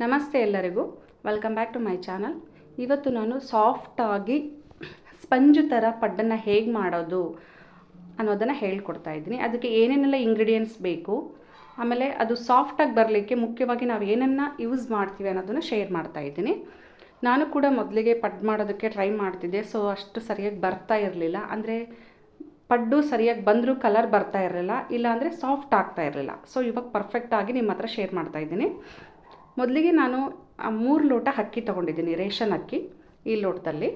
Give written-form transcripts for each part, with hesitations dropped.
ನಮಸ್ತೆ ಎಲ್ಲರಿಗೂ, welcome back to my channel. ಇವತ್ತು ನಾನು ಸಾಫ್ಟಾಗಿ ಸ್ಪಂಜು ಥರ ಪಡ್ಡನ್ನು ಹೇಗೆ ಮಾಡೋದು ಅನ್ನೋದನ್ನು ಹೇಳ್ಕೊಡ್ತಾ ಇದ್ದೀನಿ. ಅದಕ್ಕೆ ಏನೇನೆಲ್ಲ ಇಂಗ್ರೀಡಿಯೆಂಟ್ಸ್ ಬೇಕು, ಆಮೇಲೆ ಅದು ಸಾಫ್ಟಾಗಿ ಬರಲಿಕ್ಕೆ ಮುಖ್ಯವಾಗಿ ನಾವು ಏನನ್ನು ಯೂಸ್ ಮಾಡ್ತೀವಿ ಅನ್ನೋದನ್ನು ಶೇರ್ ಮಾಡ್ತಾ ಇದ್ದೀನಿ. ನಾನು ಕೂಡ ಮೊದಲಿಗೆ ಪಡ್ಡು ಮಾಡೋದಕ್ಕೆ ಟ್ರೈ ಮಾಡ್ತಿದ್ದೆ. ಸೊ ಅಷ್ಟು ಸರಿಯಾಗಿ ಬರ್ತಾ ಇರಲಿಲ್ಲ. ಅಂದರೆ ಪಡ್ಡು ಸರಿಯಾಗಿ ಬಂದರೂ ಕಲರ್ ಬರ್ತಾ ಇರಲಿಲ್ಲ, ಇಲ್ಲಾಂದರೆ ಸಾಫ್ಟ್ ಆಗ್ತಾ ಇರಲಿಲ್ಲ. ಸೊ ಇವಾಗ ಪರ್ಫೆಕ್ಟಾಗಿ ನಿಮ್ಮ ಹತ್ರ ಶೇರ್ ಮಾಡ್ತಾ ಇದ್ದೀನಿ. ಮೊದಲಿಗೆ ನಾನು 3 ಲೋಟ ಅಕ್ಕಿ ತೊಗೊಂಡಿದ್ದೀನಿ, ರೇಷನ್ ಅಕ್ಕಿ. ಈ ಲೋಟದಲ್ಲಿ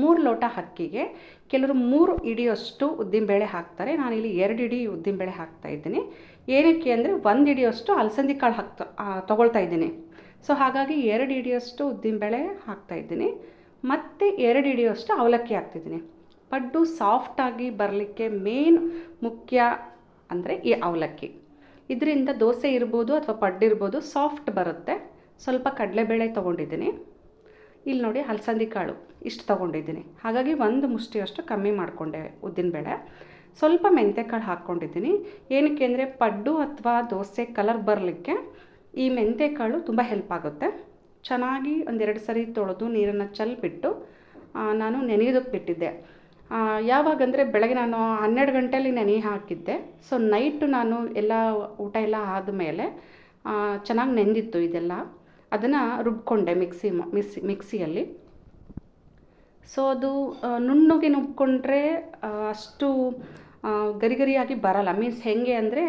3 ಲೋಟ ಅಕ್ಕಿಗೆ ಕೆಲವರು 3 ಹಿಡಿಯೋಷ್ಟು ಉದ್ದಿನಬೇಳೆ ಹಾಕ್ತಾರೆ. ನಾನಿಲ್ಲಿ 2 ಹಿಡಿ ಉದ್ದಿನಬೇಳೆ ಹಾಕ್ತಾಯಿದ್ದೀನಿ. ಏನಕ್ಕೆ ಅಂದರೆ 1 ಹಿಡಿಯೋಷ್ಟು ಅಲಸಂದಿ ಕಾಳು ತೊಗೊಳ್ತಾ ಇದ್ದೀನಿ. ಸೊ ಹಾಗಾಗಿ 2 ಹಿಡಿಯೋಷ್ಟು ಉದ್ದಿನಬೇಳೆ ಹಾಕ್ತಾಯಿದ್ದೀನಿ, ಮತ್ತು 2 ಹಿಡಿಯೋಷ್ಟು ಅವಲಕ್ಕಿ ಹಾಕ್ತಿದ್ದೀನಿ. ಪಡ್ಡು ಸಾಫ್ಟಾಗಿ ಬರಲಿಕ್ಕೆ ಮೇನ್ ಮುಖ್ಯ ಅಂದರೆ ಈ ಅವಲಕ್ಕಿ. ಇದರಿಂದ ದೋಸೆ ಇರ್ಬೋದು ಅಥವಾ ಪಡ್ಡು ಇರ್ಬೋದು, ಸಾಫ್ಟ್ ಬರುತ್ತೆ. ಸ್ವಲ್ಪ ಕಡಲೆಬೇಳೆ ತೊಗೊಂಡಿದ್ದೀನಿ. ಇಲ್ಲಿ ನೋಡಿ, ಅಲಸಂದಿ ಕಾಳು ಇಷ್ಟು ತೊಗೊಂಡಿದ್ದೀನಿ. ಹಾಗಾಗಿ 1 ಮುಷ್ಟಿಯಷ್ಟು ಕಮ್ಮಿ ಮಾಡಿಕೊಂಡೆ ಉದ್ದಿನಬೇಳೆ. ಸ್ವಲ್ಪ ಮೆಂತ್ಯಕಾಳು ಹಾಕ್ಕೊಂಡಿದ್ದೀನಿ. ಏನಕ್ಕೆ ಅಂದರೆ ಪಡ್ಡು ಅಥವಾ ದೋಸೆ ಕಲರ್ ಬರಲಿಕ್ಕೆ ಈ ಮೆಂತ್ಯಕಾಳು ತುಂಬ ಹೆಲ್ಪ್ ಆಗುತ್ತೆ. ಚೆನ್ನಾಗಿ 1-2 ಸರಿ ತೊಳೆದು ನೀರನ್ನು ಚೆಲ್ಬಿಟ್ಟು ನಾನು ನೆನೆಯೋದಕ್ಕೆ ಬಿಟ್ಟಿದ್ದೆ. ಯಾವಾಗಂದರೆ ಬೆಳಗ್ಗೆ ನಾನು 12 ಗಂಟೆಯಲ್ಲಿ ನೆನೆ ಹಾಕಿದ್ದೆ. ಸೊ ನೈಟು ನಾನು ಊಟ ಎಲ್ಲ ಆದಮೇಲೆ ಚೆನ್ನಾಗಿ ನೆಂದಿತ್ತು ಇದೆಲ್ಲ. ಅದನ್ನು ರುಬ್ಕೊಂಡೆ ಮಿಕ್ಸಿಯಲ್ಲಿ. ಸೊ ಅದು ನುಣ್ಣಗೆ ರುಬ್ಕೊಂಡ್ರೆ ಅಷ್ಟು ಗರಿಗರಿಯಾಗಿ ಬರಲ್ಲ. ಮೀನ್ಸ್ ಹೇಗೆ ಅಂದರೆ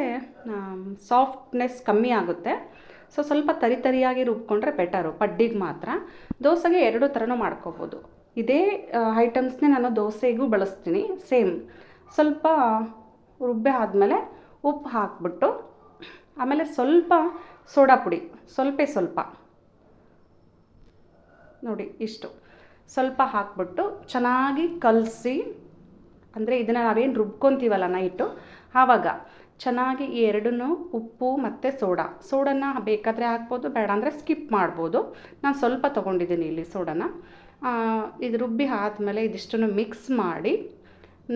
ಸಾಫ್ಟ್ನೆಸ್ ಕಮ್ಮಿ ಆಗುತ್ತೆ. ಸೊ ಸ್ವಲ್ಪ ತರಿಯಾಗಿ ರುಬ್ಕೊಂಡ್ರೆ ಬೆಟರು ಪಡ್ಡಿಗೆ ಮಾತ್ರ. ದೋಸೆಗೆ 2 ಥರನೂ ಮಾಡ್ಕೋಬೋದು. ಇದೇ ಐಟಮ್ಸ್ನೇ ನಾನು ದೋಸೆಗೂ ಬಳಸ್ತೀನಿ. ಸೇಮ್ ಸ್ವಲ್ಪ ರುಬ್ಬೆ ಆದಮೇಲೆ ಉಪ್ಪು ಹಾಕ್ಬಿಟ್ಟು, ಆಮೇಲೆ ಸ್ವಲ್ಪ ಸೋಡಾ ಪುಡಿ ಸ್ವಲ್ಪ ನೋಡಿ ಇಷ್ಟು ಸ್ವಲ್ಪ ಹಾಕ್ಬಿಟ್ಟು ಚೆನ್ನಾಗಿ ಕಲಸಿ, ಅಂದರೆ ಇದನ್ನು ನಾವೇನು ರುಬ್ಕೊತೀವಲ್ಲ ನೈಟು, ಆವಾಗ ಚೆನ್ನಾಗಿ ಈ 2 ಉಪ್ಪು ಮತ್ತು ಸೋಡನ್ನ ಬೇಕಾದರೆ ಹಾಕ್ಬೋದು, ಬೇಡ ಅಂದರೆ ಸ್ಕಿಪ್ ಮಾಡ್ಬೋದು. ನಾನು ಸ್ವಲ್ಪ ತೊಗೊಂಡಿದ್ದೀನಿ ಇಲ್ಲಿ ಸೋಡನ. ಇದು ರುಬ್ಬಿ ಆದಮೇಲೆ ಇದಿಷ್ಟನ್ನು ಮಿಕ್ಸ್ ಮಾಡಿ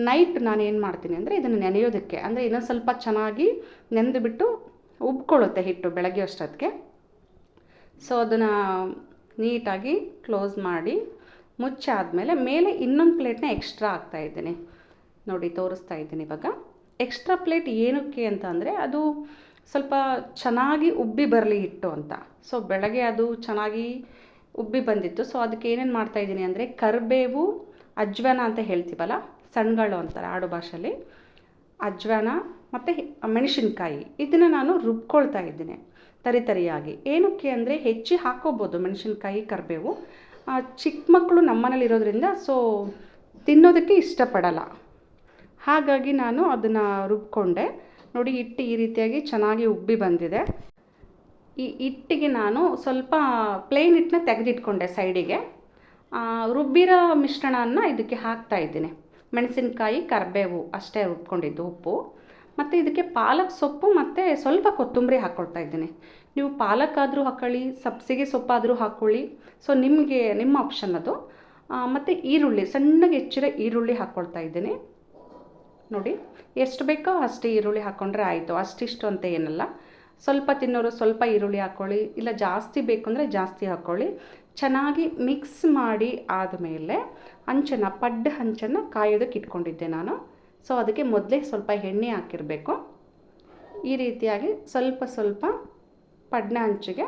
ನೈಟ್ ನಾನು ಏನು ಮಾಡ್ತೀನಿ ಅಂದರೆ ಇದನ್ನು ನೆನೆಯೋದಕ್ಕೆ, ಅಂದರೆ ಇನ್ನೊಂದು ಸ್ವಲ್ಪ ಚೆನ್ನಾಗಿ ನೆನೆದುಬಿಟ್ಟು ಉಬ್ಕೊಳ್ಳುತ್ತೆ ಹಿಟ್ಟು ಬೆಳಗ್ಗೆ ಅಷ್ಟೊತ್ತಿಗೆ. ಸೊ ಅದನ್ನು ನೀಟಾಗಿ ಕ್ಲೋಸ್ ಮಾಡಿ ಮುಚ್ಚಾದಮೇಲೆ ಮೇಲೆ ಇನ್ನೊಂದು ಪ್ಲೇಟ್ನ ಎಕ್ಸ್ಟ್ರಾ ಹಾಕ್ತಾಯಿದ್ದೀನಿ. ನೋಡಿ ತೋರಿಸ್ತಾ ಇದ್ದೀನಿ ಇವಾಗ. ಎಕ್ಸ್ಟ್ರಾ ಪ್ಲೇಟ್ ಏನಕ್ಕೆ ಅಂತ ಅಂದರೆ ಅದು ಸ್ವಲ್ಪ ಚೆನ್ನಾಗಿ ಉಬ್ಬಿ ಬರಲಿ ಹಿಟ್ಟು ಅಂತ. ಸೊ ಬೆಳಗ್ಗೆ ಅದು ಚೆನ್ನಾಗಿ ಉಬ್ಬಿ ಬಂದಿತ್ತು. ಸೊ ಅದಕ್ಕೆ ಏನೇನು ಮಾಡ್ತಾಯಿದ್ದೀನಿ ಅಂದರೆ ಕರಿಬೇವು, ಅಜ್ವಾನ ಅಂತ ಹೇಳ್ತೀವಲ್ಲ, ಸಣ್ಣಗಳು ಅಂತಾರೆ ಆಡು ಭಾಷೆಯಲ್ಲಿ, ಅಜ್ವಾನ ಮತ್ತು ಮೆಣಸಿನ್ಕಾಯಿ, ಇದನ್ನು ನಾನು ರುಬ್ಕೊಳ್ತಾ ಇದ್ದೀನಿ ತರಿಯಾಗಿ. ಏನಕ್ಕೆ ಅಂದರೆ ಹೆಚ್ಚಿ ಹಾಕ್ಕೋಬೋದು ಮೆಣಸಿನ್ಕಾಯಿ, ಕರಿಬೇವು. ಚಿಕ್ಕ ಮಕ್ಕಳು ನಮ್ಮನೇಲಿ ಇರೋದ್ರಿಂದ ಸೊ ತಿನ್ನೋದಕ್ಕೆ ಇಷ್ಟಪಡಲ್ಲ. ಹಾಗಾಗಿ ನಾನು ಅದನ್ನು ರುಬ್ಕೊಂಡೆ. ನೋಡಿ ಹಿಟ್ಟು ಈ ರೀತಿಯಾಗಿ ಚೆನ್ನಾಗಿ ಉಬ್ಬಿ ಬಂದಿದೆ. ಈ ಹಿಟ್ಟಿಗೆ ನಾನು ಸ್ವಲ್ಪ ಪ್ಲೇನ್ ಹಿಟ್ಟನ್ನ ತೆಗೆದಿಟ್ಕೊಂಡೆ ಸೈಡಿಗೆ. ರುಬ್ಬಿರೋ ಮಿಶ್ರಣವನ್ನು ಇದಕ್ಕೆ ಹಾಕ್ತಾಯಿದ್ದೀನಿ. ಮೆಣಸಿನ್ಕಾಯಿ, ಕರಿಬೇವು ಅಷ್ಟೇ ರುಬ್ಕೊಂಡಿದ್ದು, ಉಪ್ಪು, ಮತ್ತು ಇದಕ್ಕೆ ಪಾಲಕ್ ಸೊಪ್ಪು ಮತ್ತು ಸ್ವಲ್ಪ ಕೊತ್ತಂಬರಿ ಹಾಕ್ಕೊಳ್ತಾ ಇದ್ದೀನಿ. ನೀವು ಪಾಲಕ್ಕಾದರೂ ಹಾಕ್ಕೊಳ್ಳಿ, ಸಬ್ಸಿಗೆ ಸೊಪ್ಪಾದರೂ ಹಾಕ್ಕೊಳ್ಳಿ. ಸೊ ನಿಮ್ಮ ಆಪ್ಷನ್ ಅದು. ಮತ್ತು ಈರುಳ್ಳಿ, ಸಣ್ಣಗೆ ಹೆಚ್ಚಿರೋ ಈರುಳ್ಳಿ ಹಾಕ್ಕೊಳ್ತಾ ಇದ್ದೀನಿ. ನೋಡಿ, ಎಷ್ಟು ಬೇಕೋ ಅಷ್ಟು ಈರುಳ್ಳಿ ಹಾಕ್ಕೊಂಡ್ರೆ ಆಯಿತು. ಅಷ್ಟಿಷ್ಟು ಅಂತ ಏನಲ್ಲ. ಸ್ವಲ್ಪ ತಿನ್ನೋರು ಸ್ವಲ್ಪ ಈರುಳ್ಳಿ ಹಾಕ್ಕೊಳ್ಳಿ, ಇಲ್ಲ ಜಾಸ್ತಿ ಬೇಕು ಅಂದರೆ ಜಾಸ್ತಿ ಹಾಕ್ಕೊಳ್ಳಿ. ಚೆನ್ನಾಗಿ ಮಿಕ್ಸ್ ಮಾಡಿ ಆದಮೇಲೆ ಪಡ್ಡು ಹಂಚನ್ನು ಕಾಯೋದಕ್ಕೆ ಇಟ್ಕೊಂಡಿದ್ದೆ ನಾನು. ಸೊ ಅದಕ್ಕೆ ಮೊದಲೇ ಸ್ವಲ್ಪ ಎಣ್ಣೆ ಹಾಕಿರಬೇಕು. ಈ ರೀತಿಯಾಗಿ ಸ್ವಲ್ಪ ಪಡ್ನ ಹಂಚಿಗೆ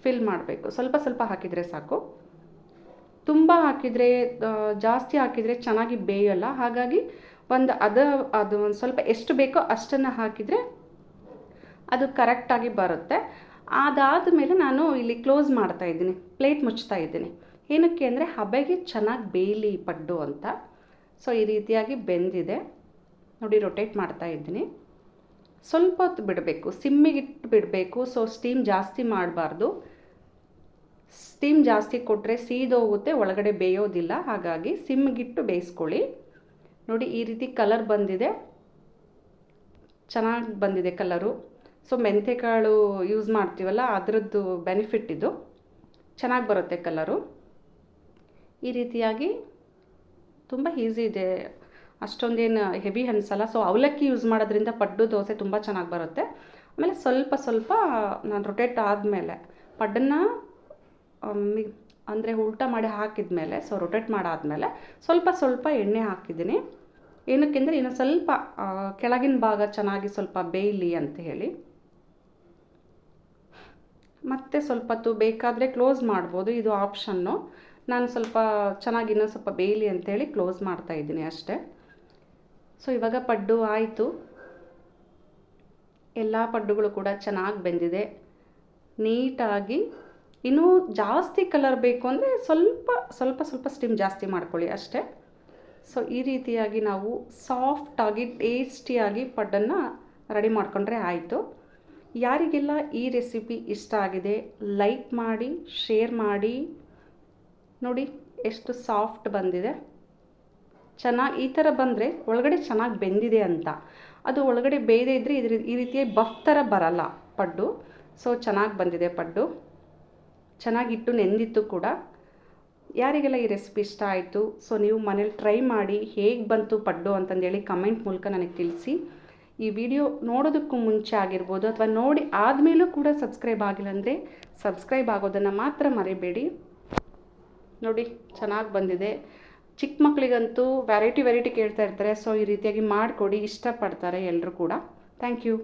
ಫಿಲ್ ಮಾಡಬೇಕು. ಸ್ವಲ್ಪ ಹಾಕಿದರೆ ಸಾಕು. ತುಂಬ ಹಾಕಿದರೆ, ಜಾಸ್ತಿ ಹಾಕಿದರೆ ಚೆನ್ನಾಗಿ ಬೇಯಲ್ಲ. ಹಾಗಾಗಿ ಅದು ಒಂದು ಸ್ವಲ್ಪ ಎಷ್ಟು ಬೇಕೋ ಅಷ್ಟನ್ನು ಹಾಕಿದರೆ ಅದು ಕರೆಕ್ಟಾಗಿ ಬರುತ್ತೆ. ಅದಾದ ಮೇಲೆ ನಾನು ಇಲ್ಲಿ ಕ್ಲೋಸ್ ಮಾಡ್ತಾ ಇದ್ದೀನಿ, ಪ್ಲೇಟ್ ಮುಚ್ತಾ ಇದ್ದೀನಿ. ಏನಕ್ಕೆ ಅಂದರೆ ಹಬೆಗೆ ಚೆನ್ನಾಗಿ ಬೇಯಲಿ ಪಡ್ಡು ಅಂತ. ಸೊ ಈ ರೀತಿಯಾಗಿ ಬೆಂದಿದೆ ನೋಡಿ. ರೊಟೇಟ್ ಮಾಡ್ತಾ ಇದ್ದೀನಿ. ಸ್ವಲ್ಪ ಹೊತ್ತು ಬಿಡಬೇಕು, ಸಿಮ್ಮಿಗಿಟ್ಟು ಬಿಡಬೇಕು. ಸೊ ಸ್ಟೀಮ್ ಜಾಸ್ತಿ ಮಾಡಬಾರ್ದು. ಸ್ಟೀಮ್ ಜಾಸ್ತಿ ಕೊಟ್ಟರೆ ಸೀದೋಗುತ್ತೆ, ಒಳಗಡೆ ಬೇಯೋದಿಲ್ಲ. ಹಾಗಾಗಿ ಸಿಮ್ಮಿಗಿಟ್ಟು ಬೇಯಿಸ್ಕೊಳ್ಳಿ. ನೋಡಿ ಈ ರೀತಿ ಕಲರ್ ಬಂದಿದೆ, ಚೆನ್ನಾಗಿ ಬಂದಿದೆ ಕಲರು. ಸೊ ಮೆಂತ್ಯಕಾಳು ಯೂಸ್ ಮಾಡ್ತೀವಲ್ಲ, ಅದರದ್ದು ಬೆನಿಫಿಟ್ ಇದು. ಚೆನ್ನಾಗಿ ಬರುತ್ತೆ ಕಲರು. ಈ ರೀತಿಯಾಗಿ ತುಂಬ ಈಸಿ ಇದೆ, ಅಷ್ಟೊಂದೇನು ಹೆವಿ ಅನಿಸಲ್ಲ. ಸೊ ಅವಲಕ್ಕಿ ಯೂಸ್ ಮಾಡೋದ್ರಿಂದ ಪಡ್ಡು ದೋಸೆ ತುಂಬ ಚೆನ್ನಾಗಿ ಬರುತ್ತೆ. ಆಮೇಲೆ ಸ್ವಲ್ಪ ಸ್ವಲ್ಪ ನಾನು ರೊಟೇಟ್ ಆದಮೇಲೆ ಪಡ್ಡನ್ನು ಅಂದರೆ ಉಲ್ಟಾ ಮಾಡಿ ಹಾಕಿದ ಮೇಲೆ ರೊಟೇಟ್ ಮಾಡಾದಮೇಲೆ ಸ್ವಲ್ಪ ಸ್ವಲ್ಪ ಎಣ್ಣೆ ಹಾಕಿದ್ದೀನಿ. ಏನಕ್ಕೆಂದರೆ ಇನ್ನು ಸ್ವಲ್ಪ ಕೆಳಗಿನ ಭಾಗ ಚೆನ್ನಾಗಿ ಸ್ವಲ್ಪ ಬೇಯಲಿ ಅಂತ ಹೇಳಿ. ಮತ್ತೆ ಸ್ವಲ್ಪ ಹೊತ್ತು ಬೇಕಾದರೆ ಕ್ಲೋಸ್ ಮಾಡ್ಬೋದು, ಇದು ಆಪ್ಷನ್ನು. ನಾನು ಸ್ವಲ್ಪ ಚೆನ್ನಾಗಿ ಇನ್ನೂ ಸ್ವಲ್ಪ ಬೇಯಲಿ ಅಂತೇಳಿ ಕ್ಲೋಸ್ ಮಾಡ್ತಾಯಿದ್ದೀನಿ ಅಷ್ಟೇ. ಇವಾಗ ಪಡ್ಡು ಆಯಿತು. ಎಲ್ಲ ಪಡ್ಡುಗಳು ಕೂಡ ಚೆನ್ನಾಗಿ ಬೆಂದಿದೆ ನೀಟಾಗಿ. ಇನ್ನೂ ಜಾಸ್ತಿ ಕಲರ್ ಬೇಕು ಅಂದರೆ ಸ್ವಲ್ಪ ಸ್ವಲ್ಪ ಸ್ವಲ್ಪ ಸ್ಟಿಮ್ ಜಾಸ್ತಿ ಮಾಡ್ಕೊಳ್ಳಿ ಅಷ್ಟೇ. ಈ ರೀತಿಯಾಗಿ ನಾವು ಸಾಫ್ಟಾಗಿ ಟೇಸ್ಟಿಯಾಗಿ ಪಡ್ಡನ್ನು ರೆಡಿ ಮಾಡಿಕೊಂಡ್ರೆ ಆಯಿತು. ಯಾರಿಗೆಲ್ಲ ಈ ರೆಸಿಪಿ ಇಷ್ಟ ಆಗಿದೆ ಲೈಕ್ ಮಾಡಿ, ಶೇರ್ ಮಾಡಿ. ನೋಡಿ ಎಷ್ಟು ಸಾಫ್ಟ್ ಬಂದಿದೆ. ಈ ಥರ ಬಂದರೆ ಒಳಗಡೆ ಚೆನ್ನಾಗಿ ಬೆಂದಿದೆ ಅಂತ. ಅದು ಒಳಗಡೆ ಬೇಯದೇ ಇದ್ದರೆ ಈ ರೀತಿಯ ಬಫ್ ಥರ ಬರಲ್ಲ ಪಡ್ಡು. ಚೆನ್ನಾಗಿ ಬಂದಿದೆ ಪಡ್ಡು, ಚೆನ್ನಾಗಿಟ್ಟು ನೆಂದಿತ್ತು ಕೂಡ. ಯಾರಿಗೆಲ್ಲ ಈ ರೆಸಿಪಿ ಇಷ್ಟ ಆಯಿತು ನೀವು ಮನೇಲಿ ಟ್ರೈ ಮಾಡಿ ಹೇಗೆ ಬಂತು ಪಡ್ಡು ಅಂತಂದೇಳಿ ಕಮೆಂಟ್ ಮೂಲಕ ನನಗೆ ತಿಳಿಸಿ. ಈ ವಿಡಿಯೋ ನೋಡೋದಕ್ಕೂ ಮುಂಚೆ ಆಗಿರ್ಬೋದು ಅಥವಾ ನೋಡಿ ಆದಮೇಲೂ ಕೂಡ ಸಬ್ಸ್ಕ್ರೈಬ್ ಆಗಿಲ್ಲ ಅಂದರೆ ಸಬ್ಸ್ಕ್ರೈಬ್ ಆಗೋದನ್ನು ಮಾತ್ರ ಮರಿಬೇಡಿ. ನೋಡಿ ಚೆನ್ನಾಗಿ ಬಂದಿದೆ. ಚಿಕ್ಕ ಮಕ್ಕಳಿಗಂತೂ ವೆರೈಟಿ ಕೇಳ್ತಾ ಇರ್ತಾರೆ. ಈ ರೀತಿಯಾಗಿ ಮಾಡಿಕೊಡಿ, ಇಷ್ಟಪಡ್ತಾರೆ ಎಲ್ಲರೂ ಕೂಡ. Thank you.